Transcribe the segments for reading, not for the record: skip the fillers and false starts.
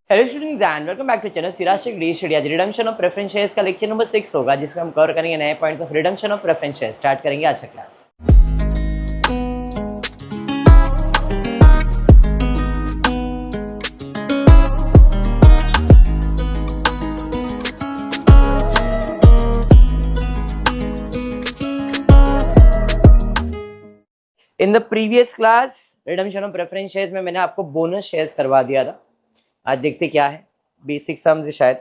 Hello students and welcome back to channel सिराशिक the study. आज redemption of preference shares का lecture number 6 होगा, जिसमें हम कवर करेंगे नए points of redemption of preference shares. Start करेंगे आज का class. In the previous class redemption of preference shares में मैंने आपको बोनस शेयर्स करवा दिया था। आज देखते क्या है, बेसिक सम्स है शायद।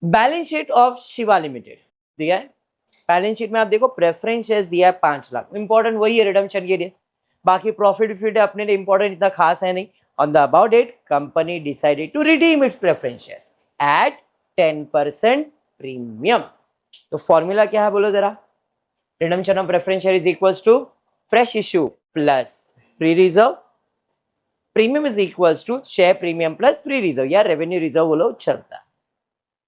Balance sheet of Shiva limited दिया है। बैलेंस शीट में आप देखो प्रेफरेंस शेयर्स दिया है 5 लाख। इंपॉर्टेंट वही है रिडम्पशन के लिए, बाकी प्रॉफिट अपने लिए इंपॉर्टेंट इतना खास है नहीं। On the about date company decided to redeem its preference shares at 10% premium. तो फॉर्मूला क्या है बोलो जरा। Redemption of preference share is equals to fresh issue plus free reserve. Premium is equals to share premium plus free reserve या revenue reserve बोलो चलता है।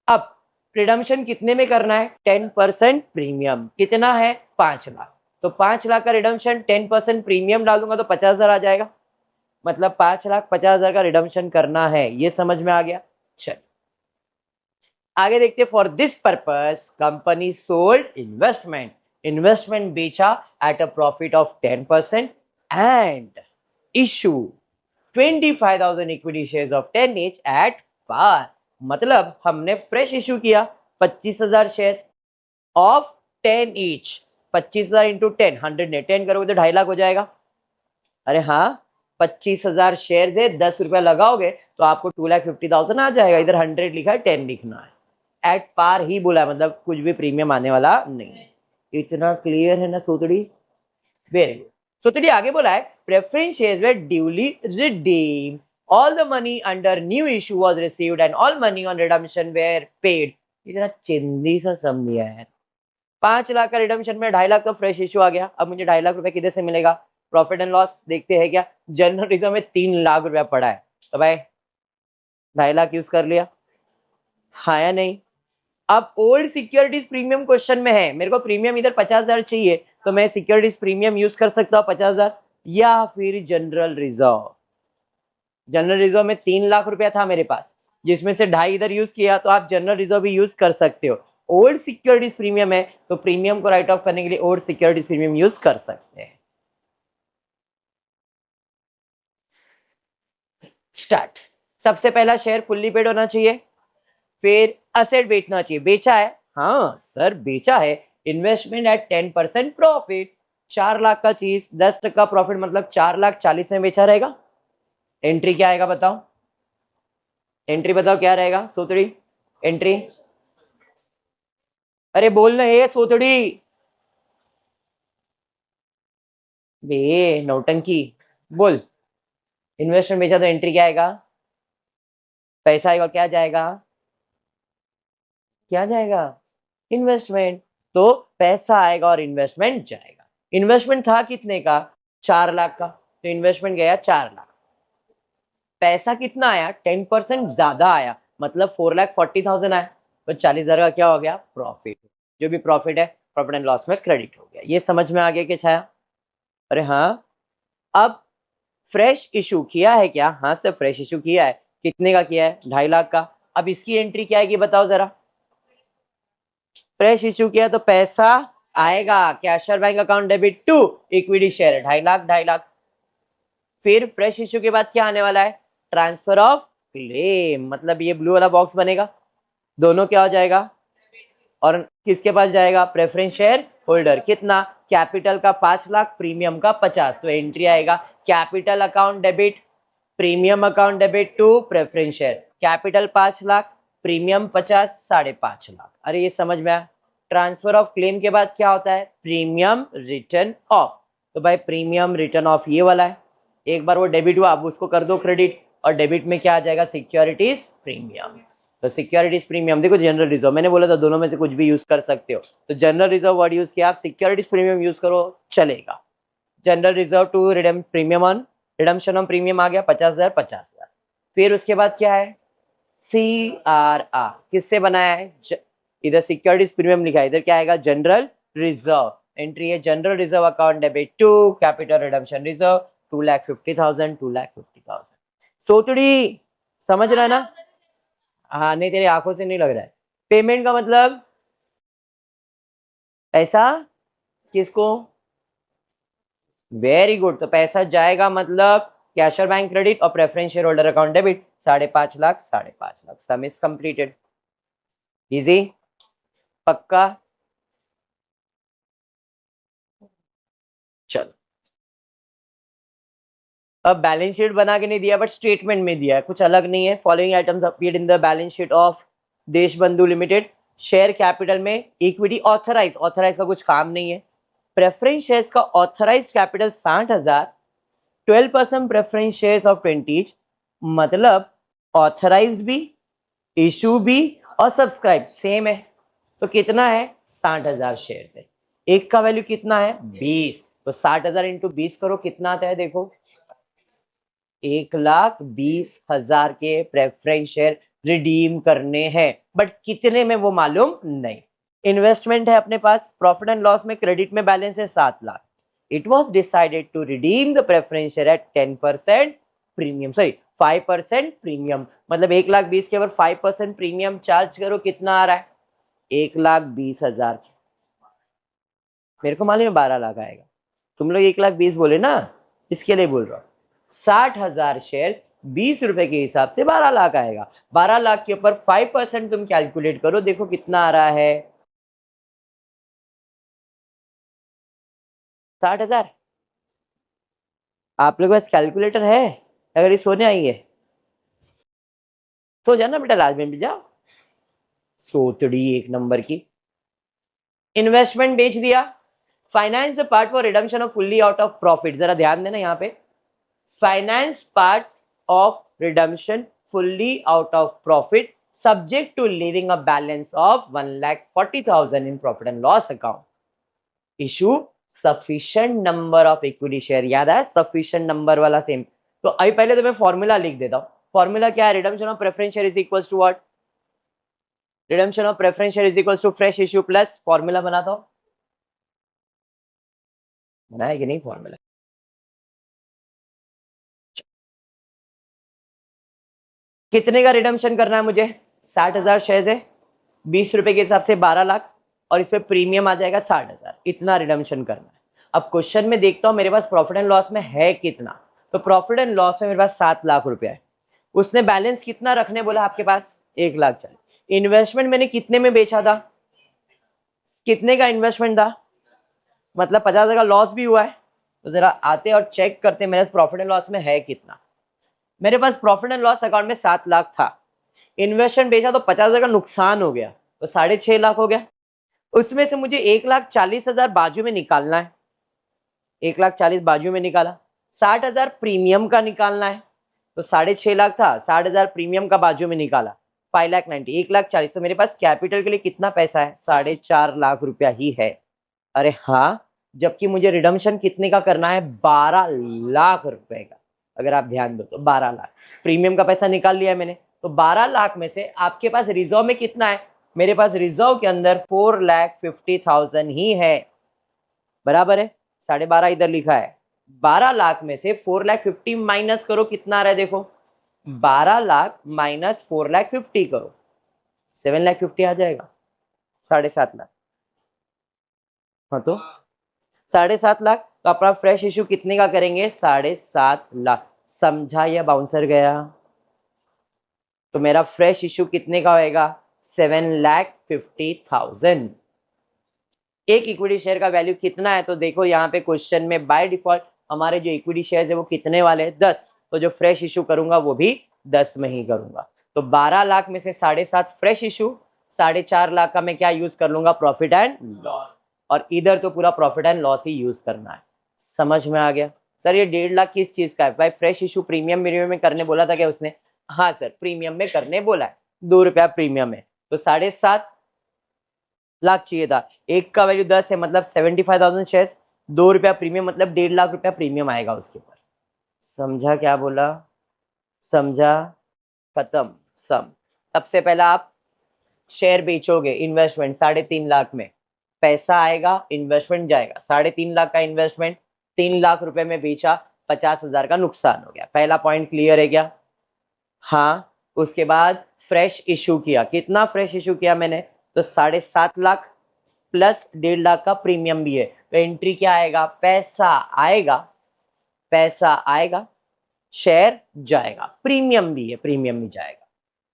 अब रिडम्पशन कितने में करना है? 10% प्रीमियम। कितना है? 5 लाख। तो 5 लाख का रिडम्पशन 10% प्रीमियम डालूंगा तो 50,000 आ जाएगा। मतलब 5,50,000 का रिडम्पशन करना है। ये समझ में आ गया? चल आगे देखते। For this purpose company sold investment बेचा at a profit of 10% and issue 25,000 equity shares of 10 each at par. मतलब हमने फ्रेश इशू किया 25,000 शेयर्स ऑफ 10 each। 25,000 इंटू 10 100 ने 10 करोगे तो 2.5 लाख हो जाएगा। अरे हाँ, 25,000 शेयर है, 10 रुपया लगाओगे तो आपको 2,50,000 आ जाएगा। इधर 100 लिखा है, 10 लिखना है। एट पार ही बोला, मतलब कुछ भी प्रीमियम आने वाला नहीं है। इतना क्लियर है ना सोतड़ी? Very good. सोतड़ी आगे बोला है preference shares were duly redeem, all the money under new issue was received and all money on redemption were paid। इतना चिंदी सा सम दिया है। 5 लाख का रिडम्पशन में 2.5 लाख का फ्रेश इशू आ गया। अब मुझे 2.5 लाख रुपए किधर से मिलेगा? प्रॉफिट एंड लॉस देखते हैं क्या। जनरल रिजर्व में 3 लाख रुपया पड़ा है, तो भाई 2.5 लाख यूज कर लिया, हाँ या नहीं? अब ओल्ड सिक्योरिटीज प्रीमियम क्वेश्चन में है, मेरे को प्रीमियम इधर 50,000 चाहिए, तो मैं सिक्योरिटीज प्रीमियम यूज कर सकता हूँ 50,000, या फिर जनरल रिजर्व में 3 लाख रुपया था मेरे पास, जिसमें से 2.5 इधर यूज किया, तो आप जनरल रिजर्व भी यूज कर सकते हो। ओल्ड सिक्योरिटीज प्रीमियम है तो प्रीमियम को राइट ऑफ करने के लिए ओल्ड सिक्योरिटीज प्रीमियम यूज कर सकते हैं। स्टार्ट। सबसे पहला शेयर फुल्ली पेड होना चाहिए, फिर असेट बेचना चाहिए। बेचा है? हाँ सर बेचा है। Investment at 10% profit. 4 लाख का चीज 10% प्रॉफिट, मतलब 4,40,000 में बेचा रहेगा। एंट्री क्या आएगा बताओ? एंट्री बताओ क्या रहेगा सोतड़ी? एंट्री अरे बोलना है सोतड़ी, बे नौटंकी बोल। इन्वेस्टमेंट बेचा तो एंट्री क्या आएगा? पैसा आएगा, क्या जाएगा? क्या जाएगा? इन्वेस्टमेंट। तो पैसा आएगा और इन्वेस्टमेंट जाएगा। इन्वेस्टमेंट था कितने का? 4 लाख का, तो इन्वेस्टमेंट गया 4 लाख। पैसा कितना आया? 10% ज्यादा आया, मतलब 4,40,000 आया, तो 40,000 का क्या हो गया? प्रॉफिट। जो भी प्रॉफिट है प्रॉफिट एंड लॉस में क्रेडिट हो गया। ये समझ में आ गया कि छाया? अरे हाँ। अब फ्रेश इशू किया है क्या? हाँ सर फ्रेश इशू किया है। कितने का किया है? 2.5 लाख का। अब इसकी एंट्री क्या आएगी बताओ जरा। फ्रेश इशू किया तो पैसा आएगा, cash or bank account debit to equity share 2.5 lakh 2.5 lakh. फिर फ्रेश इशू के बाद क्या आने वाला है? ट्रांसफर ऑफ क्लेम, मतलब ये ब्लू वाला बॉक्स बनेगा, दोनों क्या हो जाएगा? और किसके पास जाएगा? Preference share holder. कितना? कैपिटल का 5 लाख, प्रीमियम का 50। तो एंट्री आएगा capital account debit premium account debit to preference share. Capital 5 lakh, premium 50, 5.5 lakh. अरे ये समझ में आया? ट्रांसफर ऑफ क्लेम के बाद क्या होता है? Premium return of. तो भाई प्रीमियम रिटर्न ऑफ ये वाला है। एक बार वो डेबिट हुआ, अब उसको कर दो क्रेडिट, और डेबिट में क्या आ जाएगा? Securities premium. तो सिक्योरिटीज प्रीमियम देखो, जनरल रिजर्व मैंने बोला था दोनों में से कुछ भी यूज कर सकते हो, तो जनरल रिजर्व वर्ड यूज किया, आप सिक्योरिटीज प्रीमियम यूज करो चलेगा। General reserve to redeem premium on redemption on premium आ गया 50,000 50,000। फिर उसके बाद क्या है? CRR किससे बनाया है? इधर सिक्योरिटीज प्रीमियम लिखा है, इधर क्या आएगा? General reserve. एंट्री है general reserve account debit to capital redemption reserve 2,50,000, 2,50,000। सोतड़ी समझ रहा है ना? हाँ नहीं, तेरी आंखों से नहीं लग रहा है। पेमेंट का मतलब ऐसा किसको? Very good. तो पैसा जाएगा मतलब कैश और बैंक क्रेडिट और preference share holder account debit. 5.5 lakh, 5.5 lakh. Some is completed. Easy? पक्का? चलो, अब बैलेंस शीट बना के नहीं दिया बट स्टेटमेंट में दिया है, कुछ अलग नहीं है। Following items appeared in the balance sheet of Desh Bandhu limited. Share capital में इक्विटी ऑथराइज, ऑथराइज का कुछ काम नहीं है। प्रेफरेंस शेयर्स का authorise capital 60,000, 12% preference shares of 20, मतलब ऑथराइज भी, इशू भी और सब्सक्राइब सेम है। तो कितना है? 60,000 शेयर है। एक का वैल्यू कितना है? 20। तो 60,000 इंटू 20 करो, कितना आता है देखो? 1,20,000 के प्रेफरेंस शेयर रिडीम करने हैं, बट कितने में वो मालूम नहीं। इन्वेस्टमेंट है अपने पास, प्रॉफिट एंड लॉस में क्रेडिट में बैलेंस है 7 lakh. It was decided to redeem the preference share at 10% premium, sorry 5% premium. मतलब 1,20,000 के ऊपर 5% प्रीमियम चार्ज करो, कितना आ रहा है? 1,20,000। मेरे को मालूम है 12 लाख आएगा, तुम लोग 1,20,000 बोले ना, इसके लिए बोल रहा हूँ। 60,000 शेयर 20 रुपए के हिसाब से 12 लाख आएगा। 12 लाख के ऊपर 5% तुम कैलकुलेट करो, देखो कितना आ रहा है? 60,000। आप लोग के पास कैलकुलेटर है? अगर ये सोने आई है सो जाना बेटा, लास्ट में जाओ। सोतड़ी एक नंबर की। इन्वेस्टमेंट बेच दिया। Finance the part for redemption off fully out of profit. जरा ध्यान देना यहाँ पे, finance part of redemption fully out of profit subject to leaving a balance of 1,40,000 in profit and loss account. Issue sufficient number of equity share। याद है sufficient number वाला same. तो अभी पहले तो मैं फॉर्मूला लिख देता हूँ। फॉर्मूला क्या है? Redemption of preference share is equal to what? Redemption of preference share is equal to fresh issue plus, formula बनाता हूँ, बनाया कि नहीं फॉर्मूला? कितने का रिडम्पशन करना है मुझे? 60,000 शेयर है, 20 रुपए के हिसाब से 12 लाख, और इस पे प्रीमियम आ जाएगा 60,000। इतना रिडम्पशन करना है। अब क्वेश्चन में देखता हूं मेरे पास प्रॉफिट एंड लॉस में है कितना। तो प्रॉफिट एंड लॉस में मेरे पास 7 लाख रुपया है। उसने बैलेंस कितना रखने बोला आपके पास? 1,40,000। इन्वेस्टमेंट मैंने कितने में बेचा था? कितने का इन्वेस्टमेंट था? मतलब 50,000 का लॉस भी हुआ है। तो जरा आते और चेक करते मेरे पास प्रॉफिट एंड लॉस में है कितना। मेरे पास प्रॉफिट एंड लॉस अकाउंट में 7 लाख था, इन्वेस्टमेंट बेचा तो 50,000 का नुकसान हो गया, तो 6.5 लाख हो गया। उसमें से मुझे 1,40,000 बाजू में निकालना है। 1,40,000 बाजू में निकाला। 60,000 प्रीमियम का निकालना है, तो 6.5 लाख था, 60,000 प्रीमियम का बाजू में निकाला, 5,90,000। 1,40,000। तो मेरे पास कैपिटल के लिए कितना पैसा है? 4.5 लाख रुपया ही है। अरे हाँ, जबकि मुझे रिडम्पशन कितने का करना है? 12 लाख रुपए का। अगर आप ध्यान दो तो 12 लाख प्रीमियम का पैसा निकाल लिया मैंने। तो 12 लाख में से आपके पास रिजर्व में कितना है? मेरे पास रिजर्व के अंदर 4,50,000 ही है, बराबर है। 12.5 इधर लिखा है। 12 लाख में से 4,50,000 माइनस करो, कितना आ रहा है देखो? 12 लाख माइनस 4,50,000 करो, 7,50,000 आ जाएगा। 7.5 लाख। हाँ तो 7.5 लाख। तो अपना फ्रेश इश्यू कितने का करेंगे? 7.5 लाख। समझा या बाउंसर गया? तो मेरा फ्रेश इश्यू कितने का होएगा? 7,50,000। एक इक्विटी शेयर का वैल्यू कितना है? तो देखो यहाँ पे क्वेश्चन में बाय डिफॉल्ट हमारे जो इक्विटी शेयर है वो कितने वाले हैं? 10। तो जो फ्रेश इश्यू करूंगा वो भी 10 में ही करूंगा। तो 12 लाख में से 7.5 फ्रेश इश्यू, 4.5 लाख का मैं क्या यूज कर लूंगा? Profit and loss. और इधर तो पूरा प्रॉफिट एंड लॉस ही यूज करना है। समझ में आ गया? सर ये 1.5 लाख किस चीज का है? भाई फ्रेश इशू प्रीमियम में करने बोला था क्या उसने? हाँ सर, प्रीमियम में करने बोला है, 2 रुपया प्रीमियम है। तो 7.5 लाख चाहिए था। एक का वैल्यू 10 है, मतलब 75,000 शेयर्स, 2 रुपया प्रीमियम, मतलब 1.5 लाख रुपया प्रीमियम आएगा उसके ऊपर। समझा क्या बोला? समझा? खत्म। सम। सबसे पहला आप शेयर बेचोगे, इन्वेस्टमेंट 3.5 लाख में, पैसा आएगा, इन्वेस्टमेंट जाएगा। 3.5 लाख का इन्वेस्टमेंट 3 लाख रुपए में बेचा, 50,000 का नुकसान हो गया। पहला पॉइंट क्लियर है क्या? हाँ। उसके बाद फ्रेश इशू किया, कितना फ्रेश इशू किया मैंने? तो 7.5 लाख प्लस 1.5 लाख का प्रीमियम भी है। तो एंट्री क्या आएगा? पैसा आएगा, पैसा आएगा, शेयर जाएगा, प्रीमियम भी है, प्रीमियम भी जाएगा।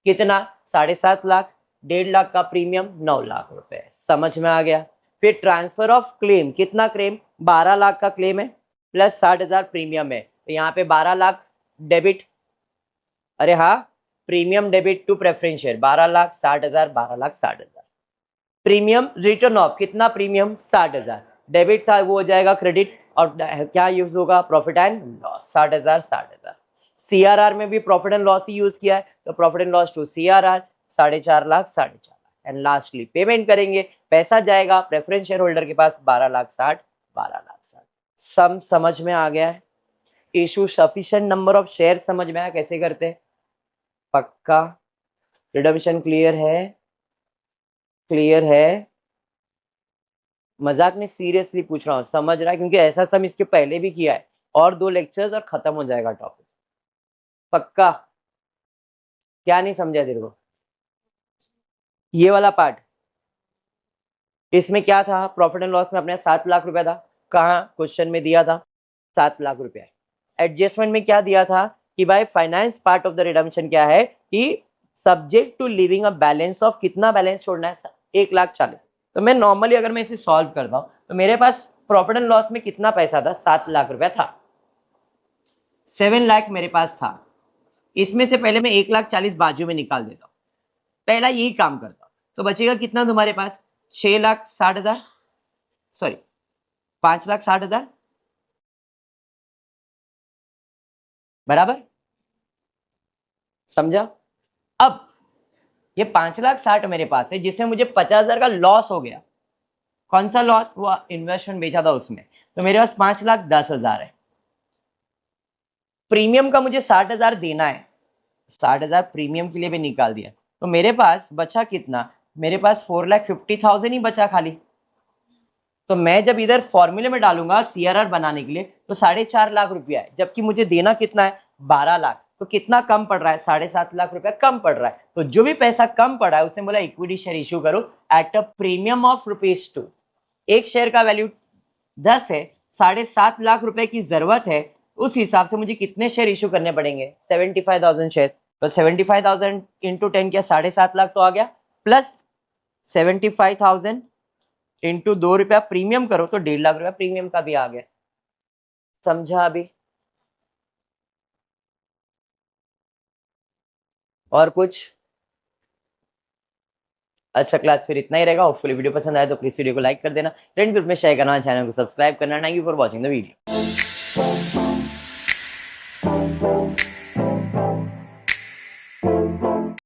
कितना? 7.5 लाख, 1.5 लाख का प्रीमियम, 9 लाख रुपए। समझ में आ गया? फिर ट्रांसफर ऑफ क्लेम, कितना क्लेम? 12 लाख का क्लेम है प्लस 60,000 प्रीमियम है। तो यहाँ पे 12 लाख डेबिट, अरे हाँ, premium debit to preference share, 12 lakh 60,000, 12 lakh 60,000। Premium return off, कितना प्रीमियम? 60,000। डेबिट था वो हो जाएगा क्रेडिट, और क्या यूज होगा? Profit and loss, 60,000 60,000। सीआरआर में भी प्रॉफिट एंड लॉस ही यूज किया है, तो profit and loss to CRR 4.5 lakh 4.5 lakh. And lastly payment करेंगे, पैसा जाएगा प्रेफरेंस शेयर होल्डर के पास 12 लाख 60, 12 लाख 60। सम समझ में आ गया है? Issue sufficient number of share समझ में आया कैसे करते हैं? पक्का? रिडम्पशन क्लियर है? क्लियर है? मजाक में सीरियसली पूछ रहा हूँ, समझ रहा है? क्योंकि ऐसा सम इसके पहले भी किया है, और 2 लेक्चर्स और खत्म हो जाएगा टॉपिक। पक्का? क्या नहीं समझा तेरे को? ये वाला पार्ट, इसमें क्या था? प्रॉफिट एंड लॉस में अपने 7 लाख रुपया था, कहाँ क्वेश्चन में दिया था? 7 लाख रुपया। एडजस्टमेंट में क्या दिया था कि भाई finance part of the redemption क्या है कि subject to leaving a balance of, कितना बैलेंस छोड़ना है? 1,40,000। तो मैं नॉर्मली अगर मैं इसे सॉल्व करता हूँ तो मेरे पास प्रॉफिट एंड लॉस में कितना पैसा था? 7 लाख रुपया था, 7 लाख मेरे पास था। इसमें से पहले मैं 1,40,000 बाजू में निकाल देता हूँ, पहला यही काम करता हूँ। तो बचेगा कितना तुम्हारे पास? 6,60,000, सॉरी 5,60,000, बराबर? समझा? अब ये 5,60,000 मेरे पास है, जिसमें मुझे 50,000 का लॉस हो गया। कौन सा लॉस? वो इन्वेस्टमेंट बेचा था उसमें। तो मेरे पास 5,10,000 है। प्रीमियम का मुझे 60,000 देना है, 60,000 प्रीमियम के लिए भी निकाल दिया। तो मेरे पास बचा कितना? मेरे पास 4,50,000 ही बचा खाली। तो मैं जब इधर फॉर्मूले में डालूंगा सीआरआर बनाने के लिए तो 4.5 लाख रुपया है, जबकि मुझे देना कितना है? 12 लाख। तो कितना कम पड़ रहा है? 7.5 लाख रुपया कम पड़ रहा है। तो जो भी पैसा कम पड़ा है उसने बोला इक्विटी शेयर इश्यू करो एट अ प्रीमियम ऑफ ₹2। एक शेयर का वैल्यू 10 है, 7.5 लाख रुपए की जरूरत है, उस हिसाब से मुझे कितने शेयर इश्यू करने पड़ेंगे? 75,000 शेयर। तो 75,000 इंटू 10 क्या? 7.5 लाख तो आ गया, प्लस 75,000 इंटू 2 रुपया प्रीमियम करो तो 1.5 लाख रुपया प्रीमियम का भी आ गया। समझा अभी? और कुछ? अच्छा क्लास फिर इतना ही रहेगा। होपफुली वीडियो पसंद आए तो प्लीज वीडियो को लाइक कर देना, फ्रेंड्स ग्रुप में शेयर करना, चैनल को सब्सक्राइब करना। Thank you for watching the video.